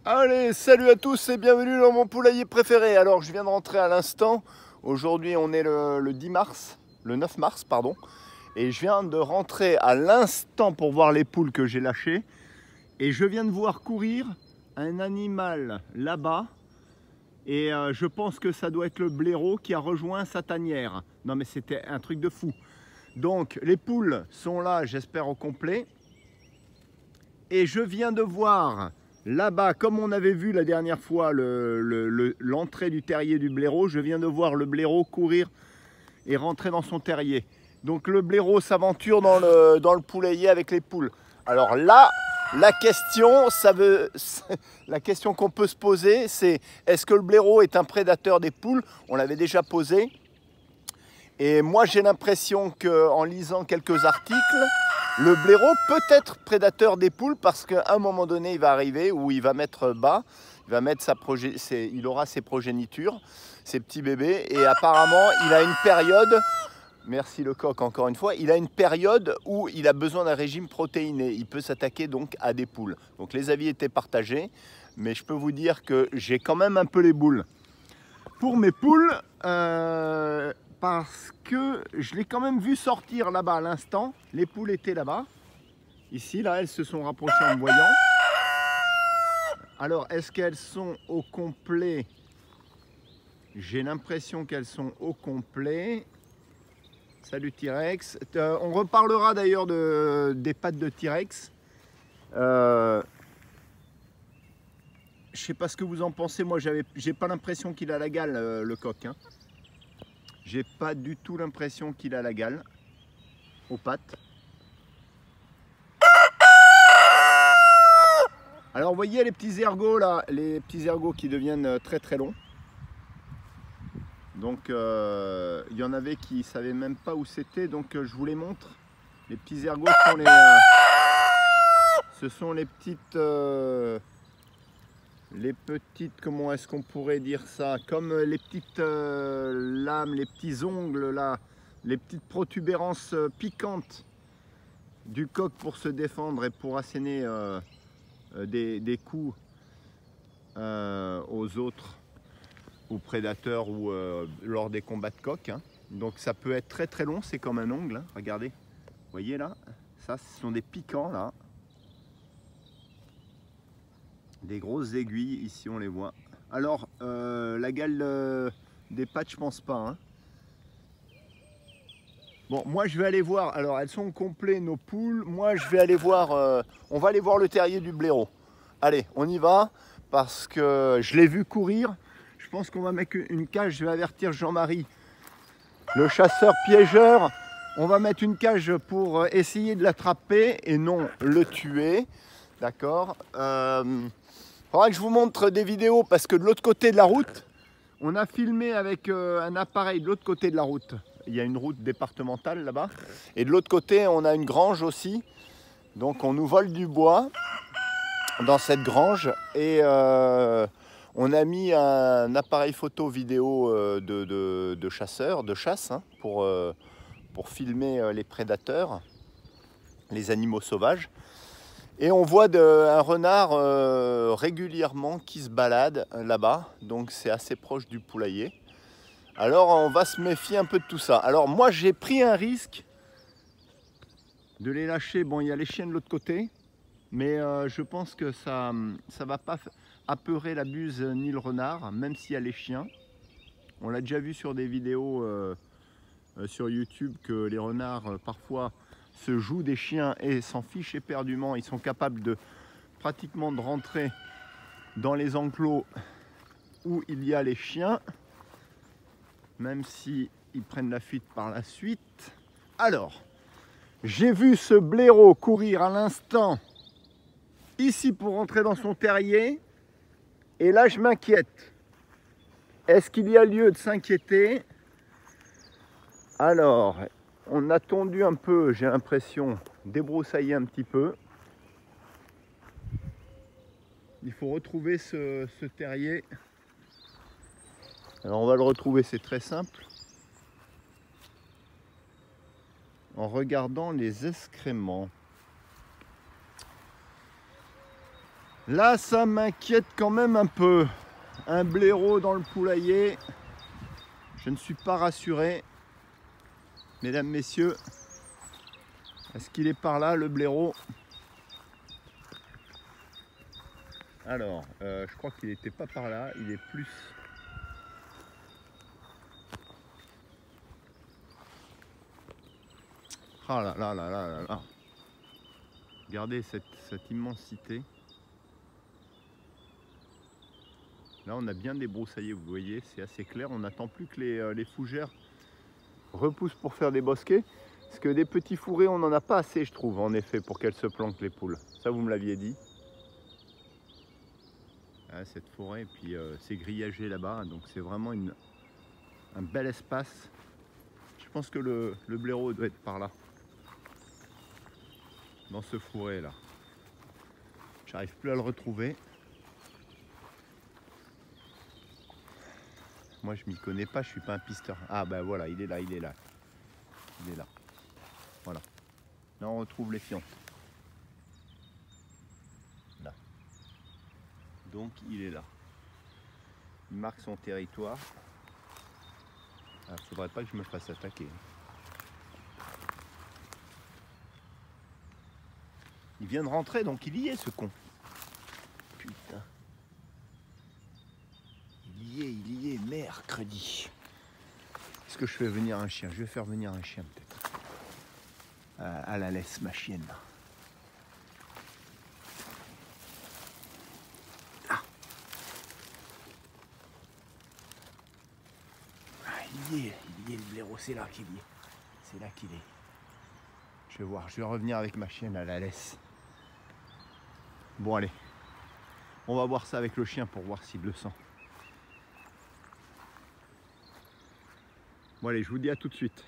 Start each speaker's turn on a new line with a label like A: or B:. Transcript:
A: Allez, salut à tous et bienvenue dans mon poulailler préféré. Alors, je viens de rentrer à l'instant. Aujourd'hui, on est le 10 mars, le 9 mars, pardon. Et je viens de rentrer à l'instant pour voir les poules que j'ai lâchées. Et je viens de voir courir un animal là-bas. Et je pense que ça doit être le blaireau qui a rejoint sa tanière. Non mais c'était un truc de fou. Donc, les poules sont là, j'espère au complet. Et je viens de voir là-bas, comme on avait vu la dernière fois l'entrée du terrier du blaireau, je viens de voir le blaireau courir et rentrer dans son terrier. Donc le blaireau s'aventure dans le poulailler avec les poules. Alors là, la question qu'on peut se poser, c'est est-ce que le blaireau est un prédateur des poules? On l'avait déjà posé. Et moi j'ai l'impression qu'en lisant quelques articles, le blaireau peut être prédateur des poules parce qu'à un moment donné, il va arriver où il va mettre bas, il aura ses progénitures, ses petits bébés, et apparemment, il a une période, merci le coq encore une fois, il a une période où il a besoin d'un régime protéiné. Il peut s'attaquer donc à des poules. Donc les avis étaient partagés, mais je peux vous dire que j'ai quand même un peu les boules. Pour mes poules, parce que je l'ai quand même vu sortir là-bas à l'instant. Les poules étaient là-bas. Ici, là, elles se sont rapprochées en me voyant. Alors, est-ce qu'elles sont au complet? J'ai l'impression qu'elles sont au complet. Salut T-Rex. On reparlera d'ailleurs des pattes de T-Rex. Je sais pas ce que vous en pensez. Moi, j'ai pas l'impression qu'il a la gale, le coq. Hein. J'ai pas du tout l'impression qu'il a la gale aux pattes. Alors vous voyez les petits ergots là, les petits ergots qui deviennent très très longs. Donc il y en avait qui ne savaient même pas où c'était, donc je vous les montre. Les petits ergots sont ce sont les petites, comment est-ce qu'on pourrait dire ça, comme les petites lames, les petits ongles là, les petites protubérances piquantes du coq pour se défendre et pour asséner des coups aux autres, aux prédateurs ou lors des combats de coq. Hein. Donc ça peut être très très long, c'est comme un ongle, hein. Regardez, vous voyez là, ça ce sont des piquants là. Des grosses aiguilles, ici on les voit. Alors la gale des pattes, je pense pas. Hein. Bon, moi je vais aller voir, alors elles sont complètes nos poules, moi je vais aller voir, on va aller voir le terrier du blaireau. Allez, on y va, parce que je l'ai vu courir. Je pense qu'on va mettre une cage, je vais avertir Jean-Marie, le chasseur-piégeur. On va mettre une cage pour essayer de l'attraper et non le tuer. D'accord. Faudra que je vous montre des vidéos parce que de l'autre côté de la route, on a filmé avec un appareil de l'autre côté de la route. Il y a une route départementale là-bas. Et de l'autre côté, on a une grange aussi. Donc on nous vole du bois dans cette grange. Et on a mis un appareil photo vidéo de chasseurs, de chasse, hein, pour filmer les prédateurs, les animaux sauvages. Et on voit un renard régulièrement qui se balade là-bas, donc c'est assez proche du poulailler. Alors on va se méfier un peu de tout ça. Alors moi j'ai pris un risque de les lâcher. Bon, il y a les chiens de l'autre côté, mais je pense que ça ne va pas apeurer la buse ni le renard, même s'il y a les chiens. On l'a déjà vu sur des vidéos sur YouTube que les renards parfois se jouent des chiens et s'en fichent éperdument. Ils sont capables pratiquement de rentrer dans les enclos où il y a les chiens, même si ils prennent la fuite par la suite. Alors, j'ai vu ce blaireau courir à l'instant ici pour rentrer dans son terrier, et là je m'inquiète. Est-ce qu'il y a lieu de s'inquiéter? Alors, on a tondu un peu, j'ai l'impression, débroussaillé un petit peu. Il faut retrouver ce terrier. Alors on va le retrouver, c'est très simple. En regardant les excréments. Là, ça m'inquiète quand même un peu. Un blaireau dans le poulailler. Je ne suis pas rassuré. Mesdames, messieurs, est-ce qu'il est par là, le blaireau? Alors, je crois qu'il n'était pas par là. Il est plus... Ah là là là là là là. Regardez cette immensité. Là, on a bien débroussaillé, vous voyez, c'est assez clair. On n'attend plus que les fougères repoussent pour faire des bosquets. Parce que des petits fourrés, on n'en a pas assez, je trouve, en effet, pour qu'elles se planquent, les poules. Ça, vous me l'aviez dit. Ah, cette forêt, et puis c'est grillagé là-bas, donc c'est vraiment un bel espace. Je pense que le blaireau doit être par là. Dans ce fourré là. J'arrive plus à le retrouver. Moi je m'y connais pas, je suis pas un pisteur. Ah ben voilà, il est là, il est là. Il est là. Voilà. Là on retrouve les fientes. Là. Donc il est là. Il marque son territoire. Il faudrait pas que je me fasse attaquer. Il vient de rentrer, donc il y est, ce con. Putain. Il y est, mercredi. Est-ce que je fais venir un chien? Je vais faire venir un chien, peut-être. À la laisse, ma chienne. Ah. Il y est, le blaireau, c'est là qu'il y est. C'est là qu'il est. Je vais voir, je vais revenir avec ma chienne à la laisse. Bon allez, on va voir ça avec le chien pour voir s'il le sent. Bon allez, je vous dis à tout de suite.